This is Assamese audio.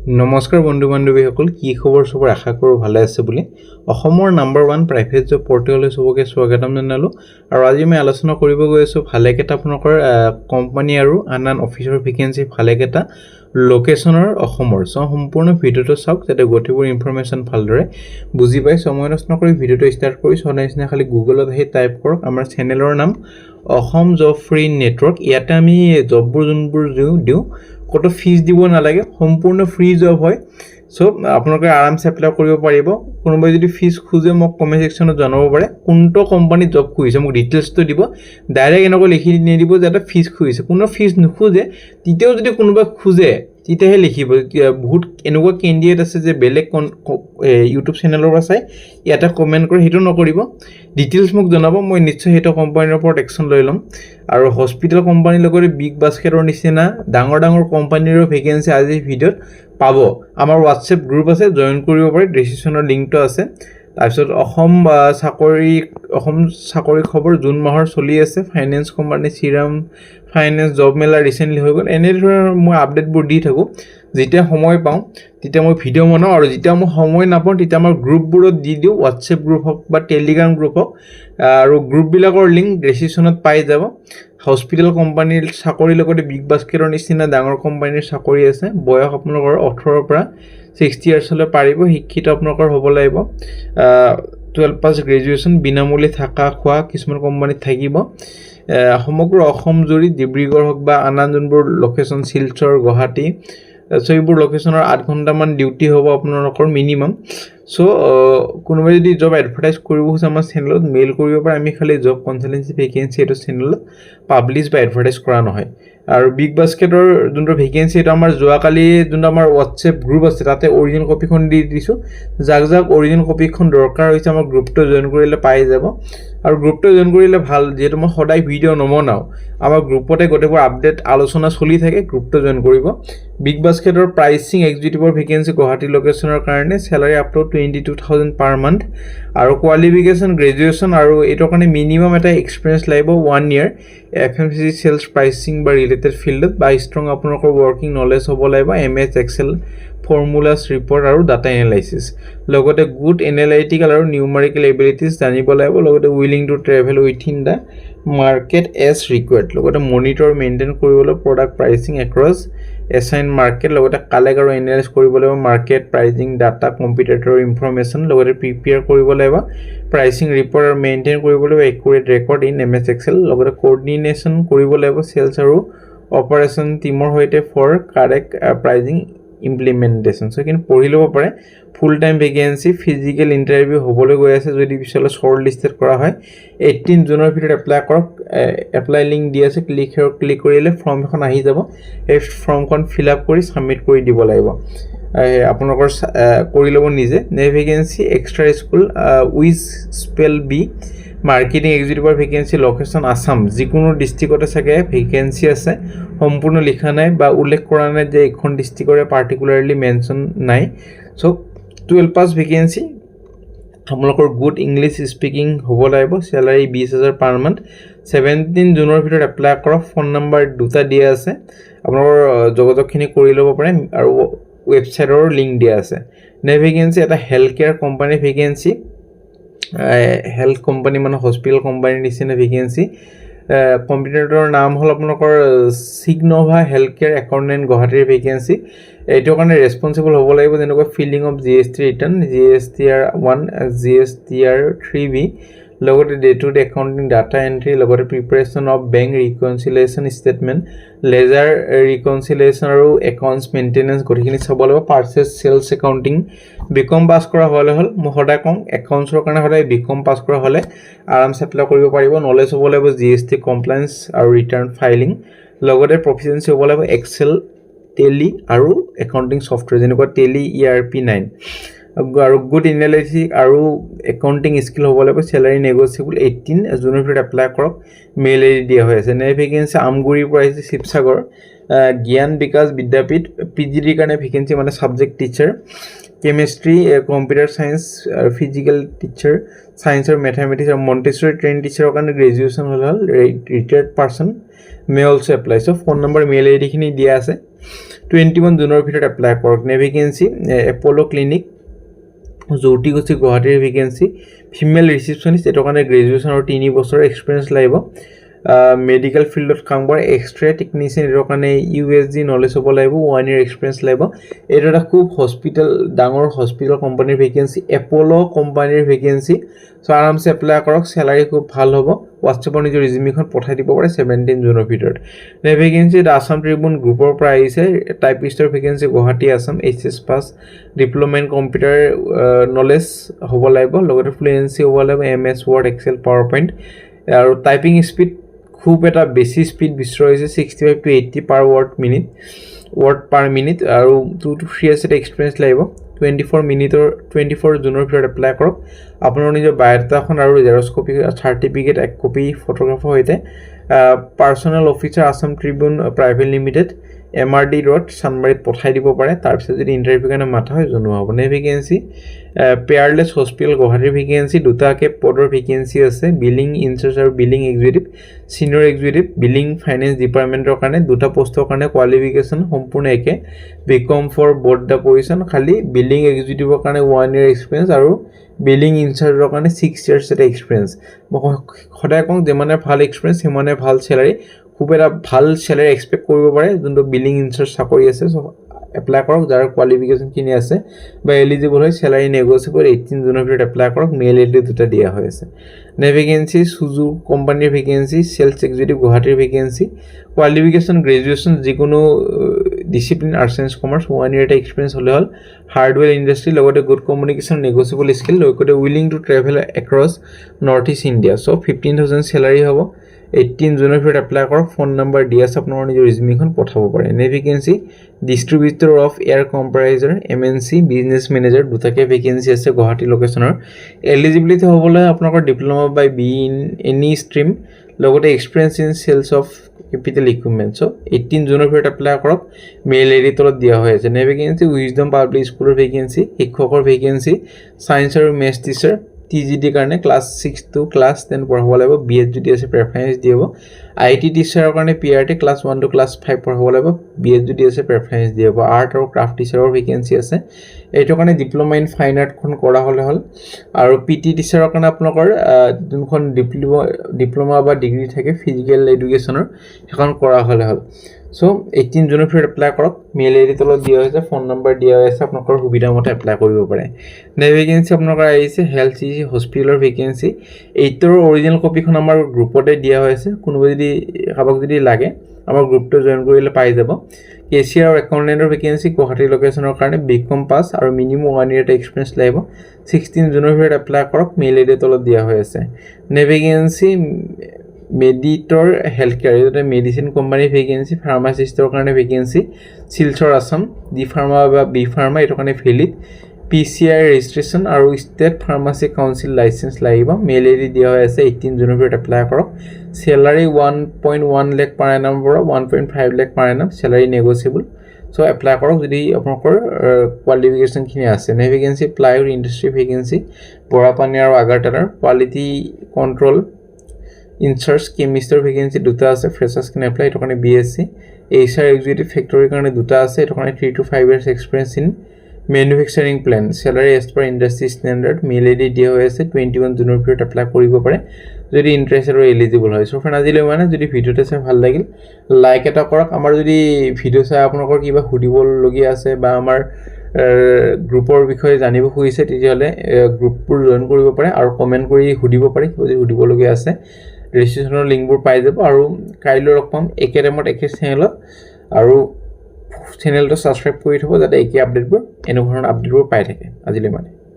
নমস্কাৰ বন্ধু বান্ধৱীসকল কি খবৰ সবৰ আশা কৰো ভালে আছে বুলি অসমৰ নাম্বাৰ 1 প্ৰাইভেট জব পৰ্টেললৈ সবকে স্বাগতম জনালো আৰু আজি মই আলোচনা কৰিব গৈ আছো ভালেকেটা আপোনাকৰ কোম্পানী আৰু আন অফিচৰ ভেকেন্সি ভালেকেটা লোকেশনৰ অসমৰ সম্পূৰ্ণ ভিডিওটো চাওক যাতে গতিবোৰ ইনফৰমেশন ভালদৰে বুজি পাই সময় নষ্ট কৰি ভিডিওটো ষ্টাৰ্ট কৰি সদায়নে খালি গুগলত আহি টাইপ কৰক আমাৰ চেনেলৰ নাম অসম জব ফ্ৰী নেটৱৰ্ক ইয়াতে আমি জববোৰ যোনবোৰ দিও কত ফিজ দিব নালাগে সম্পূৰ্ণ ফ্ৰী জব হয় সো আপোনালোকে আৰামসে এপ্লাই কৰিব পাৰিব কোনোবাই যদি ফিজ খুজে মোক কমেন্ট সেকশনত জনাব পাৰে কোনটো কোম্পানী জব খুজিছে মোক ডিটেইলছটো দিব ডাইৰেক্ট এনেকৈ লিখি নিদিব যে এটা ফিজ খুজিছে কোনো ফিজ নুখুজে তিতেও যদি কোনোবা খুজে তিতেহে লিখিব বহুত এনেকুৱা ক্যান্ডিডেট আছে যে বেলেগ ইউটিউব চেনেলৰ পৰা চাই ইয়াতে কমেন্ট কৰে হেটো নকৰিব ডিটেইলছ মোক জনাব মই নিশ্চয় হেটো কোম্পানীৰ ওপৰত একচন লৈ লম আৰু হস্পিটেল কোম্পানীৰ লগতে বিগ বাস্কেটৰ নিচিনা ডাঙৰ কোম্পানীৰ ভেকেন্সি আজি ভিডিওত পাব আমাৰ WhatsApp গ্ৰুপ আছে জয়েন কৰিব পাৰে ডেসক্ৰিপচনৰ লিংকটো আছে তাৰপিছত অসম চাকৰি খবৰ জুন মাহৰ চলি আছে finance company Shriram finance job mela recently হৈ গল এনে ধৰণৰ মই আপডেটবোৰ দি থাকো যেতিয়া সময় পাওঁ তেতিয়া মই ভিডিও বনাও আৰু যেতিয়া মই সময় নাপাওঁ তেতিয়া আমাৰ গ্ৰুপবোৰত দি দিও WhatsApp গ্ৰুপ হক বা টেলিগ্ৰাম গ্ৰুপ হক আৰু গ্ৰুপ বিলাকৰ লিংক ডেসক্ৰিপচনত পাই যাব হস্পিটেল কোম্পানীৰ চাকৰি লগতে বিগ বাস্কেটৰ নিচিনা ডাঙৰ কোম্পানীৰ চাকৰি আছে বয়স আপোনালোকৰ 18 পৰা 60 ইয়াৰ্ছলৈ পাৰিব শিক্ষিত আপোনালোকৰ হ'ব লাগিব 12 পাস গ্ৰেজুৱেচন বিনামূল্যে থাকা খোৱা কিছুমান কোম্পানীত থাকিব সমগ্ৰ অসম জুৰি ডিব্ৰুগড় হক বা আনান যোনবোৰ লোকেশন শিলচৰ গুৱাহাটী সো এইবোৰ লোকেশনৰ 8 ঘণ্টা মান ডিউটি হ'ব আপোনালোকৰ মিনিমাম সো কোনোবাই যদি জব এডভাৰটাইজ কৰিব খুজে আমাৰ চেনেলত মেইল কৰিব পাৰে আমি খালি জব কনসালটেন্সি ভেকেন্সি এটো চেনেলত পাবলিশ বা এডভাৰটাইজ কৰা নহয় আৰু বিগ বাস্কেটৰ যোনটো ভেকেন্সি এটা আমাৰ যোৱাকালি যোনটো আমাৰ WhatsApp গ্ৰুপ আছে তাতে অৰিজিনাল কপিখন দি দিছো যাক অৰিজিনাল কপিখন দৰকাৰ হৈছে আমাৰ গ্ৰুপটো জয়েন কৰিলে পাই যাব আৰু গ্ৰুপটো জয়েন কৰিলে ভাল যেটো মই সদায় ভিডিও নমনাও আমাৰ গ্ৰুপতে গটেবোৰ আপডেট আলোচনা চলি থাকে গ্ৰুপটো জয়েন কৰিব বিগ বাস্কেটৰ প্ৰাইসিং এক্সিকিউটিভৰ ভেকেন্সি গুৱাহাটী লোকেশনৰ কাৰণে স্যালাৰি আপ টু 22000 পাৰ মান্থ আৰু কোৱালিফিকেশন গ্ৰেজুৱেচন আৰু এটোৰ কাৰণে মিনিমাম এটা এক্সপেৰিয়েন্স লাগিব 1 ইয়াৰ FMCG সেলস প্ৰাইসিং বা ৰিলেটেড ফিল্ডত বা ষ্ট্ৰং আপোনালোকৰ ওয়াৰ্কিং নলেজ হ'ব লাগিব MS এক্সেল ফৰ্মুলাস ৰিপৰ্ট আৰু ডাটা এনালাইসিস লগতে গুড এনালাইটিক্যাল আৰু নিউমেৰিকেল এবিলিটিজ জানিব লাগিব লগতে willing to travel within the market as required লগতে মনিটৰ মেইনটেইন কৰিবলৈ product pricing across assigned market লগতে কালেক্ট আৰু এনালাইজ কৰিব লাগিব market pricing data competitor information লগতে প্ৰিপেয়াৰ কৰিব লাগিব প্ৰাইসিং ৰিপৰ্ট আৰু মেইনটেইন কৰিব লাগিব accurate record in MS Excel লগতে কোঅৰ্ডিনেশন কৰিব লাগিব সেলস আৰু অপাৰেশন টিমৰ হৈতে ফৰ কাৰেক্ট প্ৰাইসিং ইমপ্লিমেন্টেশন সো কিন পঢ়ি লব পাৰে full time vacancy physical interview হ'বলৈ গৈ আছে যদি পিছলৈ শৰ্ট লিস্টেড কৰা হয় 18 জুনৰ ভিতৰত এপ্লাই কৰক এপ্লাই লিংক দি আছে ক্লিক কৰিলে ফৰ্ম এখন আহি যাব এই ফৰ্মখন ফিল আপ কৰি সাবমিট কৰি দিব লাগিব আপোনালোকৰ কৰি লব নিজে নে vacancy extra school wiz spell bee marketing এক্সিকিউটিভৰ ভেকেন্সি লোকেশন আসাম যিকোনো ডিস্ট্ৰিক্টতে থাকে ভেকেন্সি আছে সম্পূৰ্ণ লিখা নাই বা উল্লেখ কৰা নাই যে এখন ডিস্ট্ৰিক্টৰে পাৰ্টিকুলাৰলি মেনশন নাই সো 12 পাস ভেকেন্সি আপোনালোকৰ গুড ইংলিশ স্পিকিং হ'ব লাগিব স্যালাৰি 20000 পাৰ মান্থ 17 জুনৰ ভিতৰত এপ্লাই কৰক ফোন নম্বৰ দুটা দিয়া আছে আপোনালোকৰ যোগাযোগখিনি কৰি ল'ব পাৰে আৰু ওয়েবসাইটৰ লিংক দিয়া আছে নে ভেকেন্সি এটা health care company vacancy health company মানে হস্পিটেল কোম্পানীৰ নিচিনা ভেকেন্সি কম্পিউটাৰৰ নাম হল আপোনালোকৰ সিগনোভা হেলথ কেয়াৰ একাউন্টেন্ট গুৱাহাটীৰ ভেকেন্সি এইটো কাৰণে ৰেসপন্সিবল হ'ব লাগিব যেনেকৈ filing of GST return GSTR 1 GSTR 3B লগতে day to day accounting data entry লগতে preparation of bank reconciliation statement ledger reconciliation আৰু একাউন্টস মেইনটেনেন্স গঠিখিনি চাব লাগিব purchase sales accounting BCom pass কৰা হলে মই সদায় কম একাউন্টছৰ কাৰণে সদায় বিকম পাস কৰা হলে আৰামসে এপ্লাই কৰিব পাৰিব নলেজ হ'ব লাগিব GST কমপ্লায়েন্স আৰু ৰিটাৰ্ণ ফাইলিং লগতে প্ৰফিচিয়েন্সি হ'ব লাগিব এক্সেল টেলি আৰু একাউন্টিং সফটওয়্যাৰ যেনেকৈ টেলি ERP 9 আৰু গুড এনালাইটিক আৰু একাউণ্টিং স্কিল হ'ব লাগিব চেলাৰী নেগচিয়েবল 18 জুনৰ ভিতৰত এপ্লাই কৰক মেইল আইডি দিয়া হৈ আছে নেক্সট ভেকেঞ্চি আমগুৰিৰ পৰা আহিছে শিৱসাগৰ জ্ঞান বিকাশ বিদ্যাপীঠ পিজিডিৰ কাৰণে ভেকেঞ্চি মানে subject teacher chemistry computer science আৰু ফিজিকেল টিচাৰ চায়েন্স আৰু মেথামেটিক্স আৰু মণ্টেছৰী ট্ৰেইন টিচাৰৰ কাৰণে গ্ৰেজুৱেশ্যন হ'ল retired person may also apply so' phone number mail আইডিখিনি দিয়া আছে 21 জুনৰ ভিতৰত এপ্লাই কৰক next vacancy Apollo' clinic Jyotikuchi গুৱাহাটীৰ ভেকেঞ্চি ফিমেল ৰিচিপশ্যনিষ্ট এইটোৰ কাৰণে গ্ৰেজুৱেশ্যন আৰু 3 বছৰৰ এক্সপিৰিয়েঞ্চ লাগিব মেডিকেল ফিল্ডত কাম কৰা এক্সৰে টেকনিচিয়ান এইটোৰ কাৰণে USG নলেজ হ'ব লাগিব 1 year এক্সপিৰিয়েঞ্চ লাগিব এইটো এটা খুব হস্পিটেল ডাঙৰ হস্পিটেল কোম্পানীৰ ভেকেঞ্চি এপ'ল' কোম্পানীৰ ভেকেঞ্চি চ' আৰামছে এপ্লাই কৰক চেলাৰী খুব ভাল হ'ব হোৱাটছএপৰ নিজৰ ৰিজিউমিখন পঠাই দিব পাৰে 17 জুনৰ ভিতৰত নেক্সট ভেকেঞ্চি আছাম ট্ৰিবিউন গ্ৰুপৰ পৰা আহিছে টাইপিষ্টৰ vacancy Guwahati Assam HS pass diploma in computer knowledge হ'ব লাগিব লগতে ফ্লুৱেঞ্চি হ'ব লাগিব MS Word Excel PowerPoint আৰু টাইপিং স্পীড খুব এটা বেছি স্পীড বিচৰাইছে 65 to 80 ৱৰ্ড পাৰ মিনিট আৰু 2 to 3 years এক্সপিৰিয়েঞ্চ লাগিব 24 জুনৰ ভিতৰত এপ্লাই কৰক আপোনাৰ নিজৰ বায়োডাটাখন আৰু জেৰক্স কপি চাৰ্টিফিকেট এক কপি ফটোগ্ৰাফৰ সৈতে personnel officer Assam Tribune private limited MRD road চানমাৰীত পঠাই দিব পাৰে তাৰপিছত যদি ইণ্টাৰভিউ কাৰণে মাথা হয় জনোৱা হ'ব নেক্সট ভেকেঞ্চি পেয়াৰলেছ হস্পিটেল গুৱাহাটীৰ ভেকেঞ্চি দুটাকে পদৰ ভেকেঞ্চি আছে বিলিং ইনচাৰ্জ আৰু billing executive senior executive billing finance ডিপাৰ্টমেণ্টৰ কাৰণে দুটা পোষ্টৰ কাৰণে কোৱালিফিকেশ্যন সম্পূৰ্ণ একে BCom for both the position খালি বিলিং এক্সিকিউটিভৰ কাৰণে 1 year এক্সপিৰিয়েঞ্চ আৰু বিলিং ইনচাৰ্জৰ কাৰণে 6 years এক্সপিৰিয়েঞ্চ মই সদায় কওঁ যিমানে ভাল এক্সপিৰিয়েঞ্চ সিমানে ভাল চেলাৰী খুব এটা ভাল চেলাৰী এক্সপেক্ট কৰিব পাৰে যোনটো বিলিং ইনচাৰ্জ চাকৰি আছে চ' এপ্লাই কৰক যাৰ কোৱালিফিকেশ্যনখিনি আছে বা এলিজিবল হয় চেলাৰী নেগচিয়েবল 18 জুনৰ ভিতৰত এপ্লাই কৰক মেইল আইডি দুটা দিয়া হৈ আছে নেক্সট ভেকেঞ্চি সুজু কোম্পানীৰ ভেকেঞ্চি চেলছ এক্সিকিউটিভ গুৱাহাটীৰ ভেকেঞ্চি কোৱালিফিকেশ্যন গ্ৰেজুৱেশ্যন যিকোনো discipline arts science commerce 1 year experience হ'লে হ'ল হাৰ্ডৱেৰ ইণ্ডাষ্ট্ৰী লগতে গুড কমিউনিকেশ্যন নেগচিয়েবল স্কিল লগতে willing to travel across north east India so' 15,000 salary হ'ব 18 জুনৰ ভিতৰত এপ্লাই কৰক ফোন নম্বৰ দিয়া আছে আপোনাৰ নিজৰ ৰিজিউমিখন পঠাব পাৰে next vacancy distributor of air compressor MNC business manager দুটাকে ভেকেঞ্চি আছে গুৱাহাটী লোকেশ্যনৰ এলিজিবিলিটি হ'বলৈ আপোনালোকৰ diploma by BE in any stream লগতে experience in sales of capital equipment so' 18 জুনৰ ভিতৰত এপ্লাই কৰক মেইল আইডি তলত দিয়া হৈ আছে নেক্সট ভেকেঞ্চি উইজডম পাব্লিক স্কুলৰ ভেকেঞ্চি শিক্ষকৰ ভেকেঞ্চি ছায়েন্স আৰু মেথছ টিচাৰ TGD কাৰণে ক্লাছ 6 to ক্লাছ 10 পঢ়াব লাগিব BEd যদি আছে প্ৰেফাৰেন্স দিব IT টিচাৰৰ কাৰণে PRT ক্লাছ 1 to ক্লাছ 5 পঢ়াব লাগিব BEd যদি আছে প্ৰেফাৰেন্স দিব আৰ্ট আৰু ক্ৰাফ্ট টিচাৰৰ ভেকেঞ্চি আছে এইটো কাৰণে ডিপ্ল'মা ইন ফাইন আৰ্টখন কৰা হ'লে হ'ল আৰু PT টিচাৰৰ কাৰণে আপোনালোকৰ যোনখন ডিপ্ল'মা বা ডিগ্ৰী থাকে ফিজিকেল এডুকেশ্যনৰ সেইখন কৰা হ'লে হ'ল চ' 18 জুনৰ ভিতৰত এপ্লাই কৰক মেইল আইডি তলত দিয়া হৈছে ফোন নম্বৰ দিয়া হৈছে আপোনালোকৰ সুবিধা মতে এপ্লাই কৰিব পাৰে নেক্সট ভেকেঞ্চি আপোনালোকৰ আহিছে হেল্থ চিটি হস্পিটেলৰ ভেকেঞ্চি এইটোৰ অৰিজিনেল কপিখন আমাৰ গ্ৰুপতে দিয়া হৈছে কোনোবা যদি কাৰোবাক যদি লাগে আমাৰ গ্ৰুপটো জইন কৰিলে পাই যাব কেচিয়াৰ আৰু একাউণ্টেণ্টৰ ভেকেঞ্চি গুৱাহাটী লোকেশ্যনৰ কাৰণে বিকম পাছ আৰু মিনিমাম 1 year এক্সপিৰিয়েঞ্চ লাগিব 16 জুনৰ ভিতৰত এপ্লাই কৰক মেইল আইডি তলত দিয়া হৈ আছে নেক্সট ভেকেঞ্চি মেডিটৰ হেল্থ কেয়াৰ এইটো মেডিচিন কোম্পানীৰ ভেকেঞ্চি ফাৰ্মাচিষ্টৰ কাৰণে vacancy Silchar Assam D pharma বা বি ফাৰ্মা এইটো কাৰণে ভেলিড PCI ৰেজিষ্ট্ৰেশ্যন আৰু ষ্টেট ফাৰ্মাচী কাউন্সিল লাইচেঞ্চ লাগিব মেইল আইডি দিয়া হৈ আছে 18 জুনৰ ভিতৰত এপ্লাই কৰক চেলাৰী 1.1 লাখ পাৰ এনাম পৰা 1.5 লাখ পাৰ এনাম চেলাৰী নেগচিয়েবল চ' এপ্লাই কৰক যদি আপোনালোকৰ কোৱালিফিকেশ্যনখিনি আছে next vacancy plywood industry vacancy Barapani আৰু আগাৰটালাৰ কোৱালিটি কণ্ট্ৰল ইনচাৰ্জ কেমিষ্টৰ ভেকেঞ্চি দুটা আছে ফ্ৰেছাৰ্ছ কেন এপ্লাই এইটো কাৰণে BSc HR এক্সিকিউটিভ ফেক্টৰীৰ কাৰণে দুটা আছে এইটো কাৰণে 3 to 5 years experience in manufacturing plant salary as per industry standard mail ID দিয়া হৈ আছে 21 জুনৰ ভিতৰত এপ্লাই কৰিব পাৰে যদি ইণ্টাৰেষ্টেড আৰু এলিজিবল হয় চ' ফ্ৰেণ্ড আজিলৈ মানে যদি ভিডিঅ'টো চাই ভাল লাগিল লাইক এটা কৰক আমাৰ যদি ভিডিঅ' চাই আপোনালোকৰ কিবা সুধিবলগীয়া আছে বা আমাৰ গ্ৰুপৰ বিষয়ে জানিব খুজিছে তেতিয়াহ'লে গ্ৰুপবোৰ জইন কৰিব পাৰে আৰু কমেণ্ট কৰি সুধিব পাৰে কিবা যদি সুধিবলগীয়া আছে ৰেজিষ্ট্ৰেশ্যনৰ লিংকবোৰ পাই যাব আৰু কাইলৈ লগ পাম একে টাইমত একে চেনেলত আৰু চেনেলটো ছাবস্ক্ৰাইব কৰি থ'ব যাতে একে আপডেটবোৰ এনেকুৱা ধৰণৰ আপডেটবোৰ পাই থাকে আজিলৈ মানে